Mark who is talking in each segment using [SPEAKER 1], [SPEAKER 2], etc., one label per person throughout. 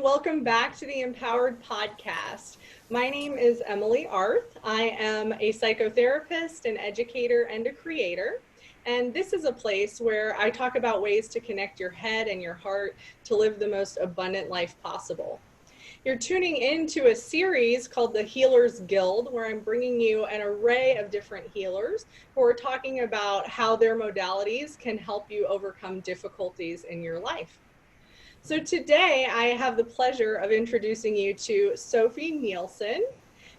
[SPEAKER 1] welcome back to the Empowered Podcast. My name is Emily Arth. I am a psychotherapist, an educator, and a creator. And this is a place where I talk about ways to connect your head and your heart to live the most abundant life possible. You're tuning into a series called the HEALER'S GUILD, where I'm bringing you an array of different healers who are talking about how their modalities can help you overcome difficulties in your life. So today I have the pleasure of introducing you to Sophie Nielsen.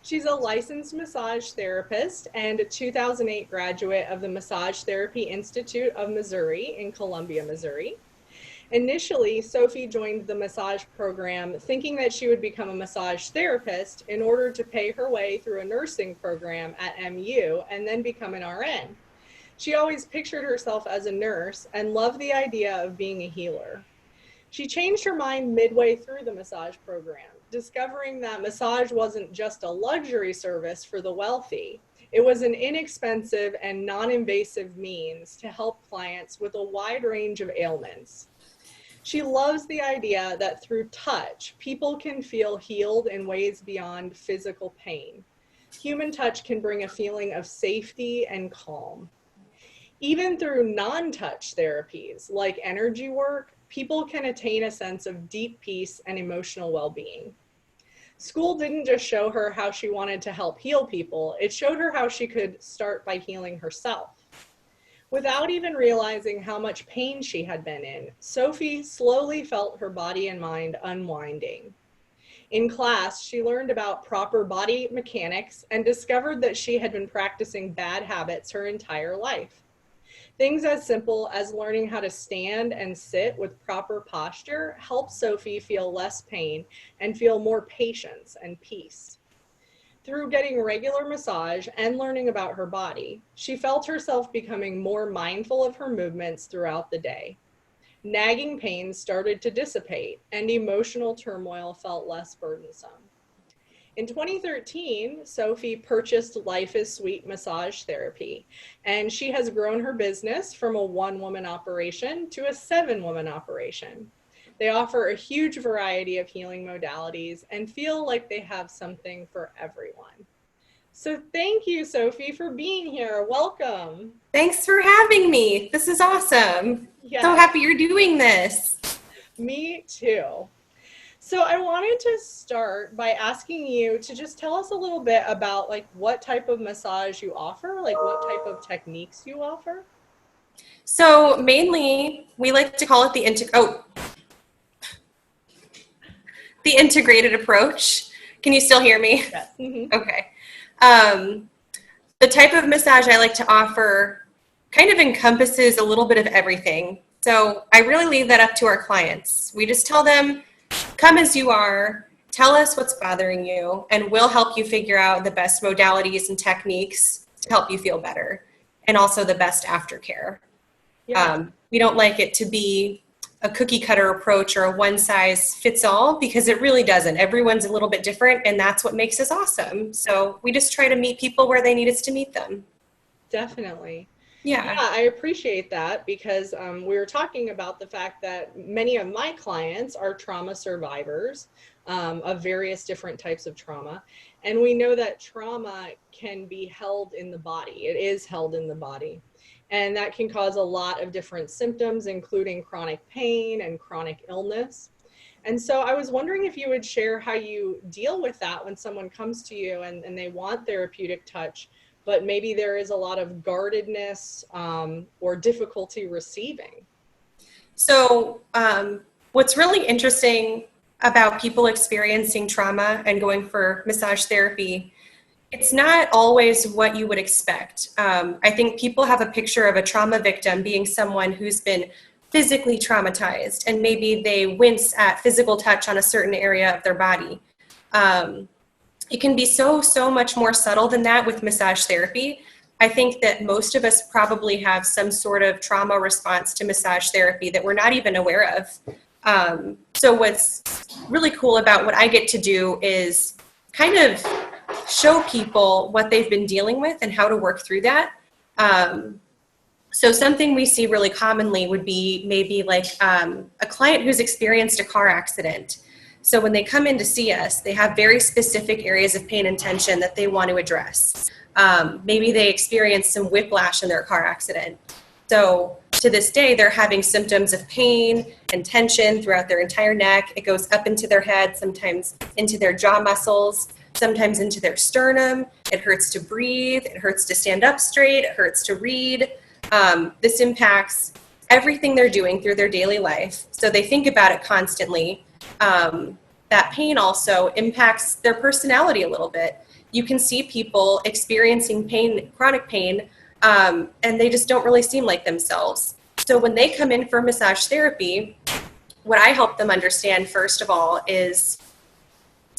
[SPEAKER 1] She's a licensed massage therapist and a 2008 graduate of the Massage Therapy Institute of Missouri in Columbia, Missouri. Initially, Sophie joined the massage program thinking that she would become a massage therapist in order to pay her way through a nursing program at MU and then become an RN. She always pictured herself as a nurse and loved the idea of being a healer. She changed her mind midway through the massage program, discovering that massage wasn't just a luxury service for the wealthy. It was an inexpensive and non-invasive means to help clients with a wide range of ailments. She loves the idea that through touch, people can feel healed in ways beyond physical pain. Human touch can bring a feeling of safety and calm. Even through non-touch therapies like energy work, people can attain a sense of deep peace and emotional well-being. School didn't just show her how she wanted to help heal people, it showed her how she could start by healing herself. Without even realizing how much pain she had been in, Sophie slowly felt her body and mind unwinding. In class, she learned about proper body mechanics and discovered that she had been practicing bad habits her entire life. Things as simple as learning how to stand and sit with proper posture helped Sophie feel less pain and feel more patience and peace. Through getting regular massage and learning about her body, she felt herself becoming more mindful of her movements throughout the day. Nagging pains started to dissipate and emotional turmoil felt less burdensome. In 2013, Sophie purchased Life is Sweet Massage Therapy, and she has grown her business from a one-woman operation to a 7-woman operation. They offer a huge variety of healing modalities and feel like they have something for everyone. So thank you, Sophie, for being here. Welcome.
[SPEAKER 2] Thanks for having me. This is awesome.
[SPEAKER 1] Yes.
[SPEAKER 2] So happy you're doing this.
[SPEAKER 1] Me too. So I wanted to start by asking you to just tell us a little bit about what type of massage you offer, what type of techniques you offer.
[SPEAKER 2] So mainly we like to call it the integrated approach. Can you still hear me?
[SPEAKER 1] Yes. Mm-hmm.
[SPEAKER 2] Okay. The type of massage I like to offer kind of encompasses a little bit of everything. So I really leave that up to our clients. We just tell them, come as you are, tell us what's bothering you, and we'll help you figure out the best modalities and techniques to help you feel better, and also the best aftercare.
[SPEAKER 1] Yeah.
[SPEAKER 2] We don't like it to be a cookie cutter approach or a one size fits all, because it really doesn't. Everyone's a little bit different, and that's what makes us awesome. So we just try to meet people where they need us to meet them.
[SPEAKER 1] Definitely.
[SPEAKER 2] Yeah,
[SPEAKER 1] I appreciate that because we were talking about the fact that many of my clients are trauma survivors of various different types of trauma. And we know that trauma can be held in the body. It is held in the body. And that can cause a lot of different symptoms, including chronic pain and chronic illness. And so I was wondering if you would share how you deal with that when someone comes to you and they want therapeutic touch, but maybe there is a lot of guardedness or difficulty receiving.
[SPEAKER 2] So what's really interesting about people experiencing trauma and going for massage therapy, it's not always what you would expect. I think people have a picture of a trauma victim being someone who's been physically traumatized, and maybe they wince at physical touch on a certain area of their body. It can be so much more subtle than that with massage therapy. I think that most of us probably have some sort of trauma response to massage therapy that we're not even aware of. So what's really cool about what I get to do is kind of show people what they've been dealing with and how to work through that. So something we see really commonly would be maybe a client who's experienced a car accident. So when they come in to see us, they have very specific areas of pain and tension that they want to address. Maybe they experienced some whiplash in their car accident. So to this day, they're having symptoms of pain and tension throughout their entire neck. It goes up into their head, sometimes into their jaw muscles, sometimes into their sternum. It hurts to breathe. It hurts to stand up straight. It hurts to read. This impacts everything they're doing through their daily life. So they think about it constantly. That pain also impacts their personality a little bit. You can see people experiencing pain, chronic pain, and they just don't really seem like themselves. So when they come in for massage therapy, what I help them understand, first of all, is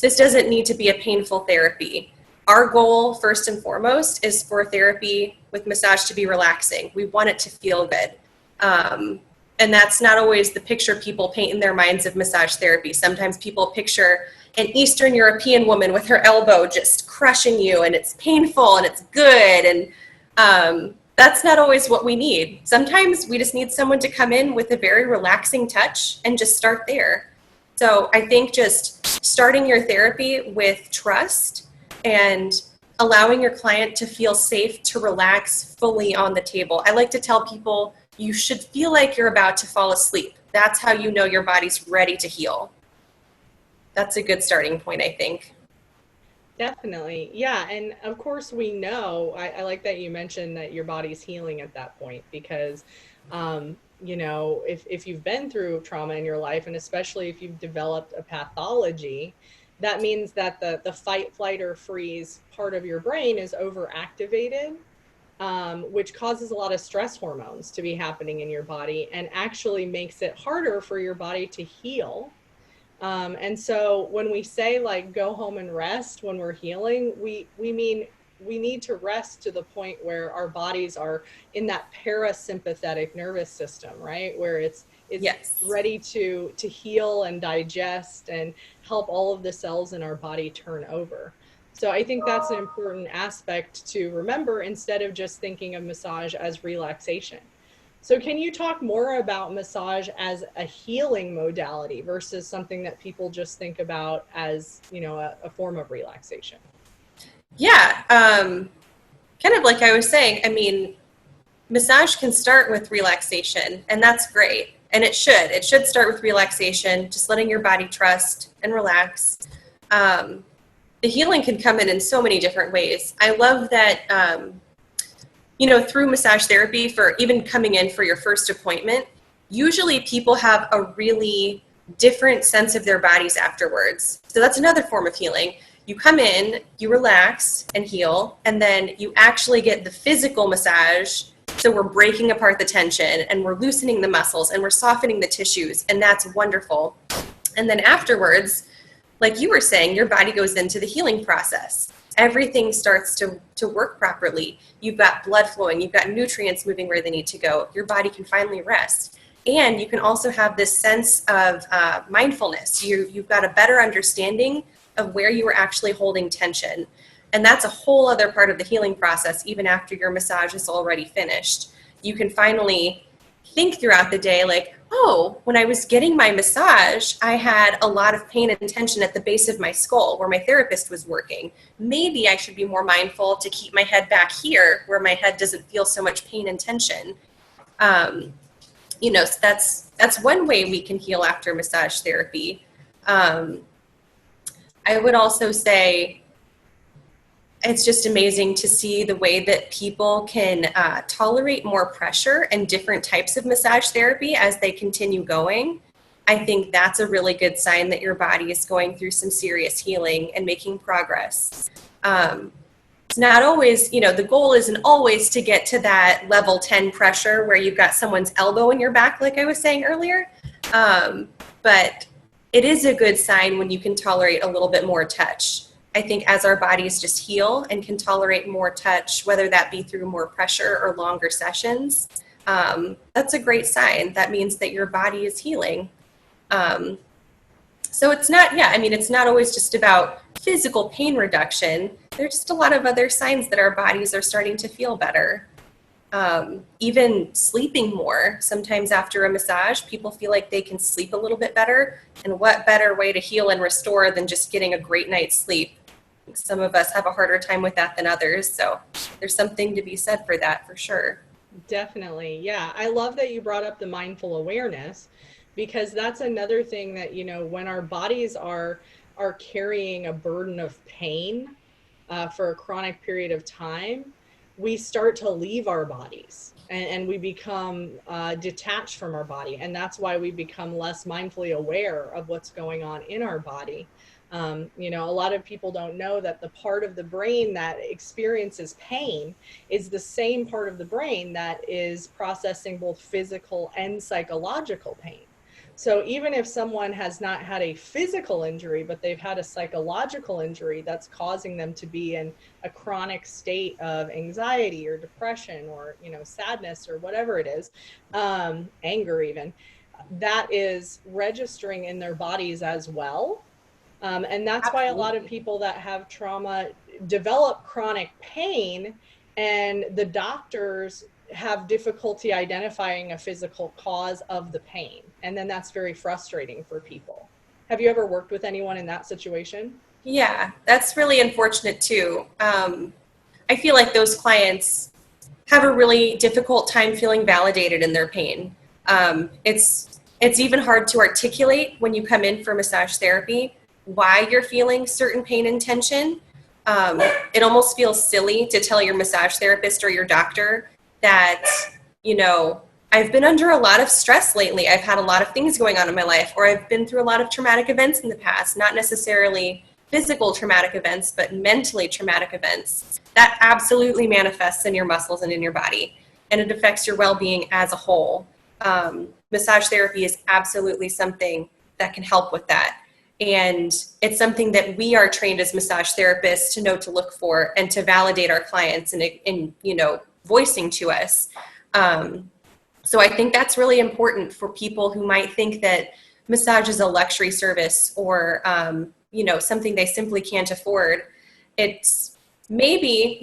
[SPEAKER 2] this doesn't need to be a painful therapy. Our goal, first and foremost, is for therapy with massage to be relaxing. We want it to feel good. And that's not always the picture people paint in their minds of massage therapy. Sometimes people picture an Eastern European woman with her elbow just crushing you, and it's painful and it's good. And that's not always what we need. Sometimes we just need someone to come in with a very relaxing touch and just start there. So I think just starting your therapy with trust and allowing your client to feel safe to relax fully on the table. I like to tell people you should feel like you're about to fall asleep. That's how you know your body's ready to heal. That's a good starting point, I think.
[SPEAKER 1] Definitely. Yeah. And of course, we know, I like that you mentioned that your body's healing at that point because, if you've been through trauma in your life, and especially if you've developed a pathology, that means that the fight, flight, or freeze part of your brain is overactivated, which causes a lot of stress hormones to be happening in your body and actually makes it harder for your body to heal. And so when we say like go home and rest when we're healing, we mean we need to rest to the point where our bodies are in that parasympathetic nervous system, right? Where it's
[SPEAKER 2] Yes.
[SPEAKER 1] ready to heal and digest and help all of the cells in our body turn over. So I think that's an important aspect to remember instead of just thinking of massage as relaxation. So can you talk more about massage as a healing modality versus something that people just think about as, a form of relaxation?
[SPEAKER 2] Yeah. Kind of like I was saying, I mean, massage can start with relaxation, and that's great. And it should start with relaxation, just letting your body trust and relax. The healing can come in so many different ways. I love that, through massage therapy, for even coming in for your first appointment, usually people have a really different sense of their bodies afterwards. So that's another form of healing. You come in, you relax and heal, and then you actually get the physical massage. So we're breaking apart the tension and we're loosening the muscles and we're softening the tissues, and that's wonderful. And then afterwards, like you were saying, your body goes into the healing process. Everything starts to work properly. You've got blood flowing, you've got nutrients moving where they need to go. Your body can finally rest. And you can also have this sense of mindfulness. You've got a better understanding of where you were actually holding tension. And that's a whole other part of the healing process, even after your massage is already finished. You can finally think throughout the day like, oh, when I was getting my massage, I had a lot of pain and tension at the base of my skull where my therapist was working. Maybe I should be more mindful to keep my head back here where my head doesn't feel so much pain and tension. So that's one way we can heal after massage therapy. I would also say it's just amazing to see the way that people can tolerate more pressure and different types of massage therapy as they continue going. I think that's a really good sign that your body is going through some serious healing and making progress. It's not always, the goal isn't always to get to that level 10 pressure where you've got someone's elbow in your back, like I was saying earlier. But it is a good sign when you can tolerate a little bit more touch. I think as our bodies just heal and can tolerate more touch, whether that be through more pressure or longer sessions, that's a great sign. That means that your body is healing. So it's not always just about physical pain reduction. There's just a lot of other signs that our bodies are starting to feel better. even sleeping more. Sometimes after a massage, people feel like they can sleep a little bit better. And what better way to heal and restore than just getting a great night's sleep? Some of us have a harder time with that than others. So there's something to be said for that, for sure.
[SPEAKER 1] Definitely. Yeah. I love that you brought up the mindful awareness, because that's another thing that, when our bodies are carrying a burden of pain for a chronic period of time, we start to leave our bodies, and we become detached from our body. And that's why we become less mindfully aware of what's going on in our body. A lot of people don't know that the part of the brain that experiences pain is the same part of the brain that is processing both physical and psychological pain. So even if someone has not had a physical injury, but they've had a psychological injury that's causing them to be in a chronic state of anxiety or depression or, sadness or whatever it is, anger even, that is registering in their bodies as well. And that's why a lot of people that have trauma develop chronic pain, and the doctors have difficulty identifying a physical cause of the pain. And then that's very frustrating for people. Have you ever worked with anyone in that situation?
[SPEAKER 2] Yeah, that's really unfortunate too. I feel like those clients have a really difficult time feeling validated in their pain. It's even hard to articulate when you come in for massage therapy why you're feeling certain pain and tension. It almost feels silly to tell your massage therapist or your doctor that, I've been under a lot of stress lately. I've had a lot of things going on in my life, or I've been through a lot of traumatic events in the past, not necessarily physical traumatic events, but mentally traumatic events. That absolutely manifests in your muscles and in your body, and it affects your well-being as a whole. Massage therapy is absolutely something that can help with that. And it's something that we are trained as massage therapists to know to look for and to validate our clients in voicing to us. So I think that's really important for people who might think that massage is a luxury service or, something they simply can't afford. It's maybe,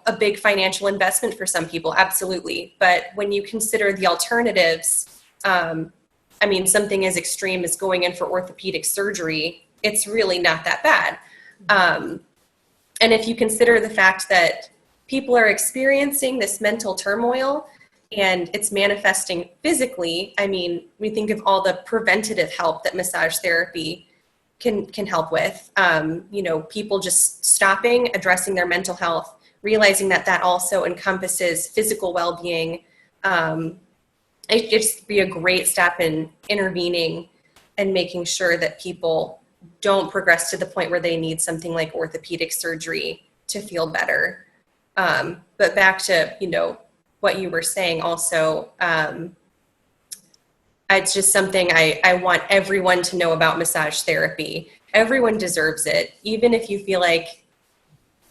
[SPEAKER 2] a big financial investment for some people, absolutely. But when you consider the alternatives, something as extreme as going in for orthopedic surgery, it's really not that bad. And if you consider the fact that people are experiencing this mental turmoil and it's manifesting physically, we think of all the preventative help that massage therapy can help with. People just stopping, addressing their mental health, realizing that also encompasses physical well-being. It'd just be a great step in intervening and making sure that people don't progress to the point where they need something like orthopedic surgery to feel better. But back to, what you were saying also, it's just something I want everyone to know about massage therapy. Everyone deserves it, even if you feel like,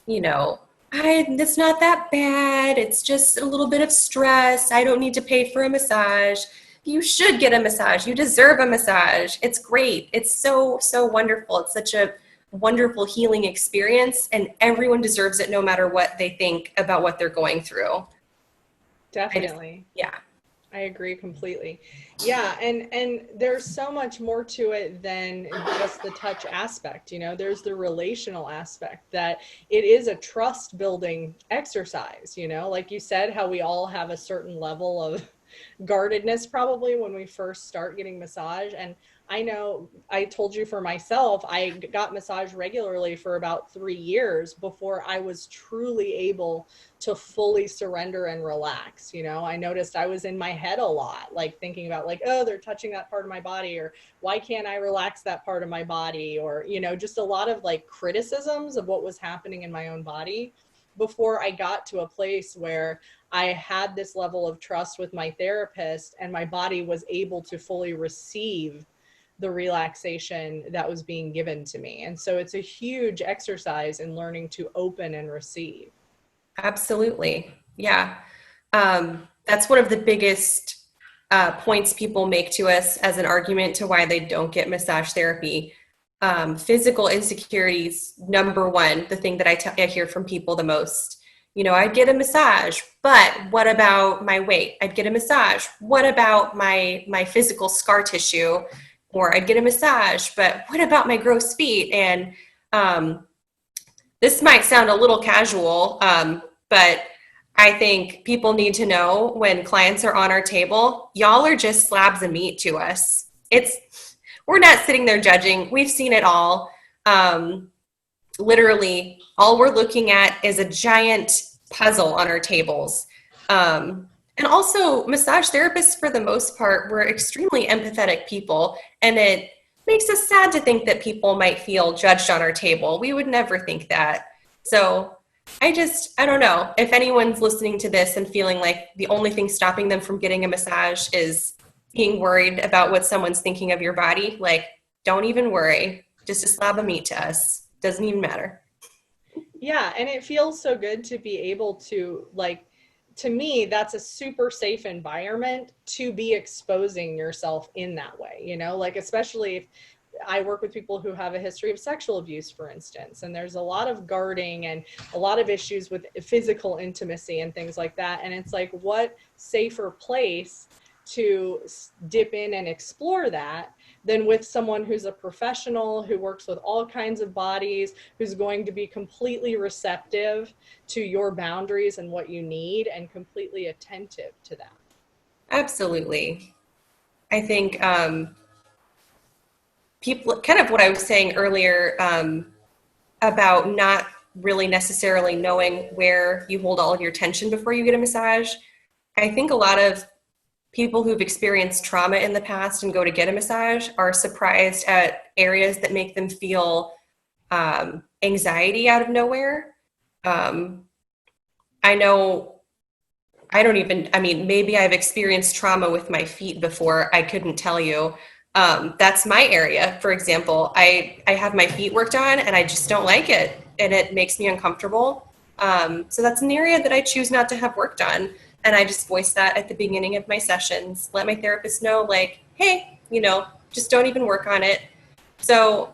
[SPEAKER 2] it's not that bad. It's just a little bit of stress. I don't need to pay for a massage. You should get a massage. You deserve a massage. It's great. It's so, so wonderful. It's such a wonderful healing experience, and everyone deserves it no matter what they think about what they're going through.
[SPEAKER 1] Definitely.
[SPEAKER 2] Yeah.
[SPEAKER 1] I agree completely. Yeah, and there's so much more to it than just the touch aspect. There's the relational aspect, that it is a trust building exercise. Like you said, how we all have a certain level of guardedness probably when we first start getting massage. And I know I told you for myself, I got massage regularly for about 3 years before I was truly able to fully surrender and relax. I noticed I was in my head a lot, like thinking about oh, they're touching that part of my body, or why can't I relax that part of my body? Or, just a lot of criticisms of what was happening in my own body before I got to a place where I had this level of trust with my therapist and my body was able to fully receive the relaxation that was being given to me. And so it's a huge exercise in learning to open and receive.
[SPEAKER 2] Absolutely. Yeah. That's one of the biggest points people make to us as an argument to why they don't get massage therapy. Physical insecurities, number one, the thing that I hear from people the most. I'd get a massage, but what about my weight? I'd get a massage. What about my physical scar tissue? Or I'd get a massage, but what about my gross feet? And this might sound a little casual, but I think people need to know when clients are on our table, y'all are just slabs of meat to us. We're not sitting there judging. We've seen it all. Literally, all we're looking at is a giant puzzle on our tables. And also, massage therapists, for the most part, we're extremely empathetic people, and it makes us sad to think that people might feel judged on our table. We would never think that. So I don't know if anyone's listening to this and feeling like the only thing stopping them from getting a massage is being worried about what someone's thinking of your body. Like, don't even worry. Just a slab of meat to us. Doesn't even matter.
[SPEAKER 1] Yeah. And it feels so good to be able to, like, to me, that's a super safe environment to be exposing yourself in that way, like, especially if I work with people who have a history of sexual abuse, for instance, and there's a lot of guarding and a lot of issues with physical intimacy and things like that. And it's like, what safer place to dip in and explore that than with someone who's a professional, who works with all kinds of bodies, who's going to be completely receptive to your boundaries and what you need and completely attentive to that.
[SPEAKER 2] Absolutely. I think people, kind of what I was saying earlier about not really necessarily knowing where you hold all of your tension before you get a massage. I think a lot of people who've experienced trauma in the past and go to get a massage are surprised at areas that make them feel anxiety out of nowhere. Maybe I've experienced trauma with my feet before. I couldn't tell you. That's my area. For example, I have my feet worked on and I just don't like it, and it makes me uncomfortable. So that's an area that I choose not to have worked on. And I just voice that at the beginning of my sessions, let my therapist know, like, hey, just don't even work on it. So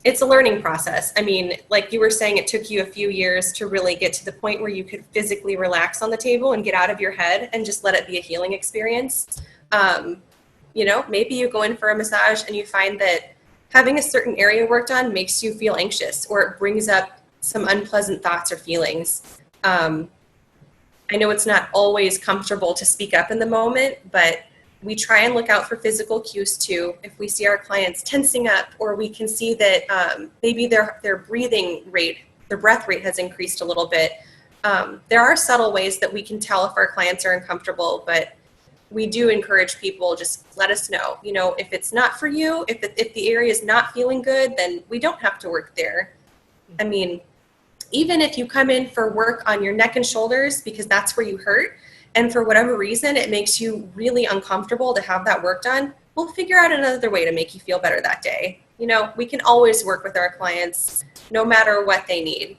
[SPEAKER 2] it's a learning process. I mean, like you were saying, it took you a few years to really get to the point where you could physically relax on the table and get out of your head and just let it be a healing experience. Maybe you go in for a massage and you find that having a certain area worked on makes you feel anxious, or it brings up some unpleasant thoughts or feelings. I know it's not always comfortable to speak up in the moment, but we try and look out for physical cues too. If we see our clients tensing up, or we can see that maybe their breathing rate, their breath rate has increased a little bit. There are subtle ways that we can tell if our clients are uncomfortable, but we do encourage people, just let us know. If it's not for you, if the area is not feeling good, then we don't have to work there. I mean, even if you come in for work on your neck and shoulders because that's where you hurt, and for whatever reason it makes you really uncomfortable to have that work done, we'll figure out another way to make you feel better that day. We can always work with our clients no matter what they need.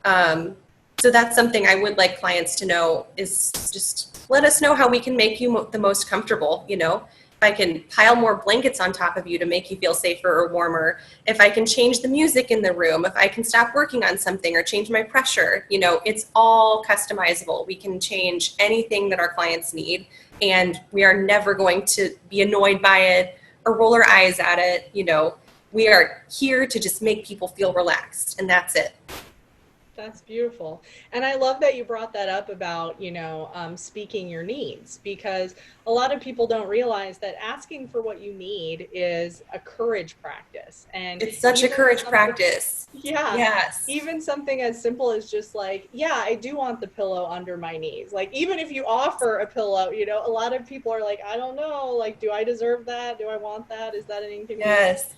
[SPEAKER 2] So that's something I would like clients to know, is just let us know how we can make you the most comfortable. If I can pile more blankets on top of you to make you feel safer or warmer, if I can change the music in the room, if I can stop working on something or change my pressure, it's all customizable. We can change anything that our clients need, and we are never going to be annoyed by it or roll our eyes at it. We are here to just make people feel relaxed, and that's it.
[SPEAKER 1] That's beautiful. And I love that you brought that up about, speaking your needs, because a lot of people don't realize that asking for what you need is a courage practice. And
[SPEAKER 2] it's such a courage practice.
[SPEAKER 1] Yeah.
[SPEAKER 2] Yes.
[SPEAKER 1] Even something as simple as just like, yeah, I do want the pillow under my knees. Like, even if you offer a pillow, a lot of people are like, I don't know, like, do I deserve that? Do I want that? Is that anything?
[SPEAKER 2] Yes.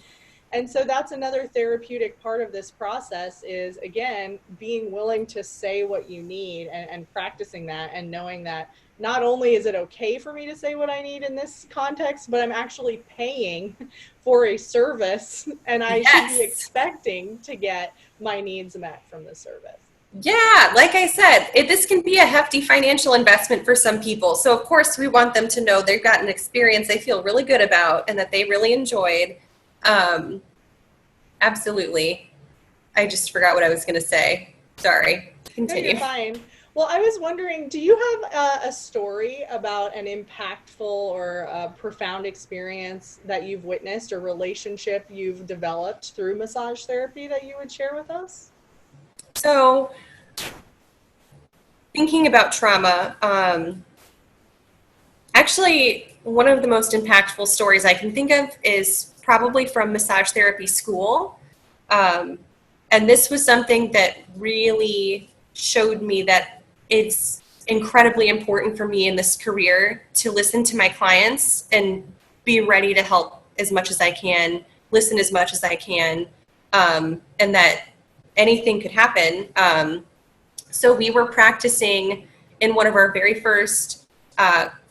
[SPEAKER 1] And so that's another therapeutic part of this process, is, again, being willing to say what you need and practicing that, and knowing that not only is it okay for me to say what I need in this context, but I'm actually paying for a service, and I should be expecting to get my needs met from the service.
[SPEAKER 2] Yeah, like I said, this can be a hefty financial investment for some people. So, of course, we want them to know they've got an experience they feel really good about and that they really enjoyed. Absolutely. I just forgot what I was going to say. Sorry.
[SPEAKER 1] No, you're
[SPEAKER 2] continue.
[SPEAKER 1] fine. Well, I was wondering, do you have a story about an impactful or a profound experience that you've witnessed or relationship you've developed through massage therapy that you would share with us?
[SPEAKER 2] So, thinking about trauma, actually, one of the most impactful stories I can think of is probably from massage therapy school. Um, and this was something that really showed me that it's incredibly important for me in this career to listen to my clients and be ready to help as much as I can, listen as much as I can, and that anything could happen. So we were practicing in one of our very first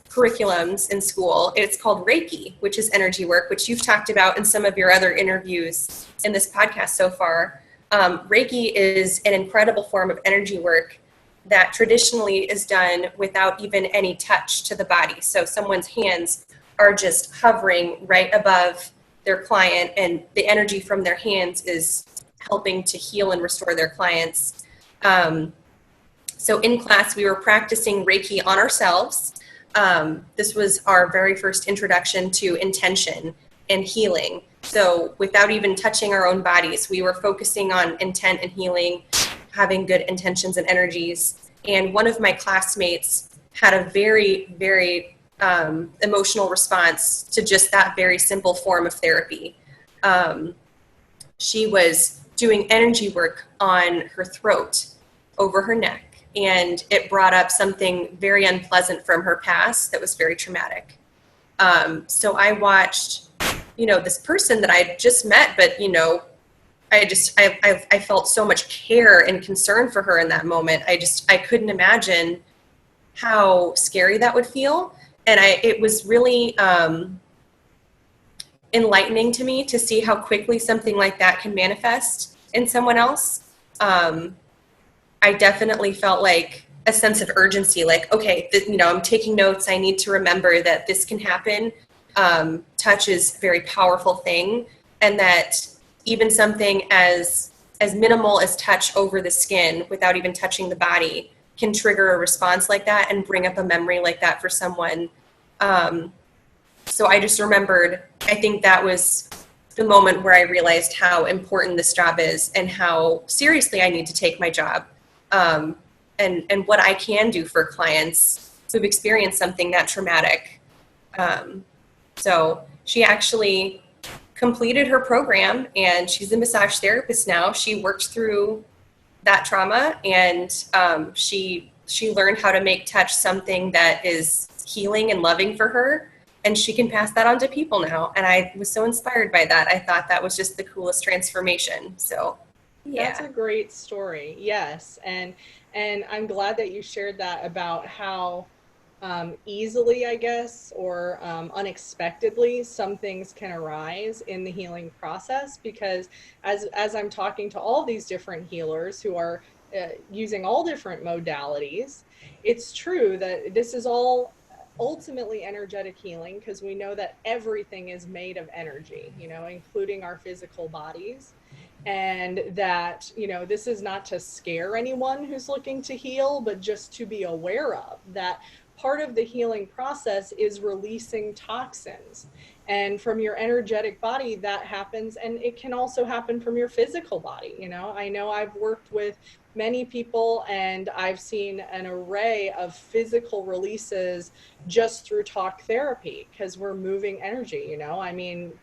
[SPEAKER 2] curriculums in school. It's called Reiki, which is energy work, which you've talked about in some of your other interviews in this podcast so far. Reiki is an incredible form of energy work that traditionally is done without even any touch to the body. So someone's hands are just hovering right above their client, and the energy from their hands is helping to heal and restore their clients. So in class, we were practicing Reiki on ourselves. This was our very first introduction to intention and healing. So without even touching our own bodies, we were focusing on intent and healing, having good intentions and energies. And one of my classmates had a very, very emotional response to just that very simple form of therapy. She was doing energy work on her throat, over her neck, and it brought up something very unpleasant from her past that was very traumatic. So I watched, this person that I just met, but, I felt so much care and concern for her in that moment. I couldn't imagine how scary that would feel. And it was really enlightening to me to see how quickly something like that can manifest in someone else. I definitely felt like a sense of urgency, like, okay, I'm taking notes. I need to remember that this can happen. Touch is a very powerful thing, and that even something as minimal as touch over the skin without even touching the body can trigger a response like that and bring up a memory like that for someone. So I just remembered, I think that was the moment where I realized how important this job is and how seriously I need to take my job. And what I can do for clients who've experienced something that traumatic. So she actually completed her program, and she's a massage therapist now. She worked through that trauma, and she learned how to make touch something that is healing and loving for her, and she can pass that on to people now. And I was so inspired by that. I thought that was just the coolest transformation. So yeah.
[SPEAKER 1] That's a great story. Yes. And I'm glad that you shared that about how easily, I guess, or unexpectedly, some things can arise in the healing process. Because as I'm talking to all these different healers who are using all different modalities, it's true that this is all ultimately energetic healing, because we know that everything is made of energy, including our physical bodies. And that, this is not to scare anyone who's looking to heal, but just to be aware of that part of the healing process is releasing toxins. And from your energetic body, that happens. And it can also happen from your physical body. I know I've worked with many people, and I've seen an array of physical releases just through talk therapy, because we're moving energy.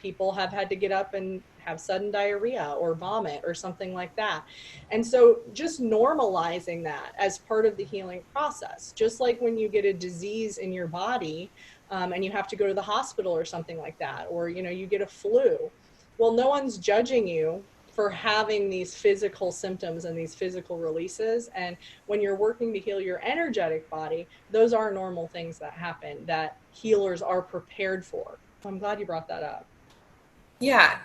[SPEAKER 1] People have had to get up and have sudden diarrhea or vomit or something like that. And so just normalizing that as part of the healing process, just like when you get a disease in your body, and you have to go to the hospital or something like that, or you get a flu. Well, no one's judging you for having these physical symptoms and these physical releases. And when you're working to heal your energetic body, those are normal things that happen that healers are prepared for. I'm glad you brought that up.
[SPEAKER 2] Yeah.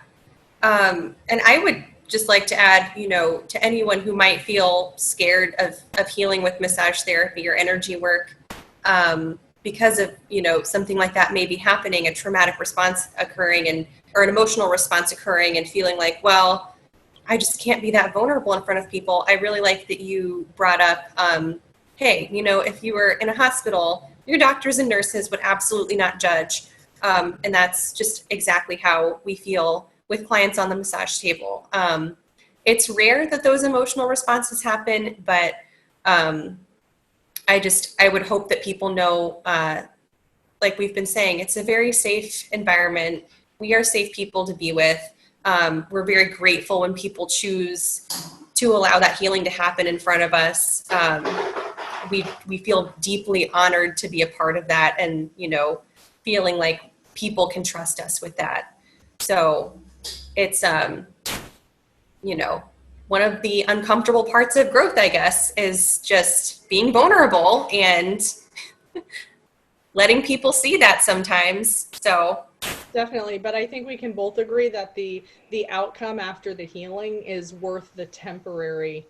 [SPEAKER 2] And I would just like to add, to anyone who might feel scared of healing with massage therapy or energy work, because of, something like that may be happening, a traumatic response occurring or an emotional response occurring, and feeling like, well, I just can't be that vulnerable in front of people. I really like that you brought up, hey, you know, if you were in a hospital, your doctors and nurses would absolutely not judge. And that's just exactly how we feel with clients on the massage table. It's rare that those emotional responses happen, but I would hope that people know, like we've been saying, it's a very safe environment. We are safe people to be with. We're very grateful when people choose to allow that healing to happen in front of us. We feel deeply honored to be a part of that, and, you know, feeling like people can trust us with that. So it's, you know, one of the uncomfortable parts of growth, I guess, is just being vulnerable and letting people see that sometimes. So
[SPEAKER 1] Definitely, but I think we can both agree that the outcome after the healing is worth the temporary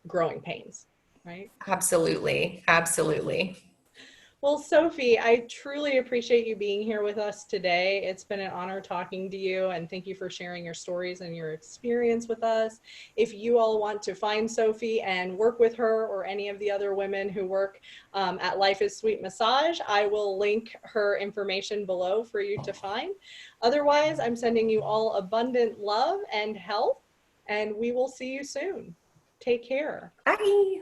[SPEAKER 1] growing pains, right?
[SPEAKER 2] absolutely, absolutely.
[SPEAKER 1] Well, Sophie, I truly appreciate you being here with us today. It's been an honor talking to you, and thank you for sharing your stories and your experience with us. If you all want to find Sophie and work with her or any of the other women who work at Life is Sweet Massage, I will link her information below for you to find. Otherwise, I'm sending you all abundant love and health, and we will see you soon. Take care.
[SPEAKER 2] Bye.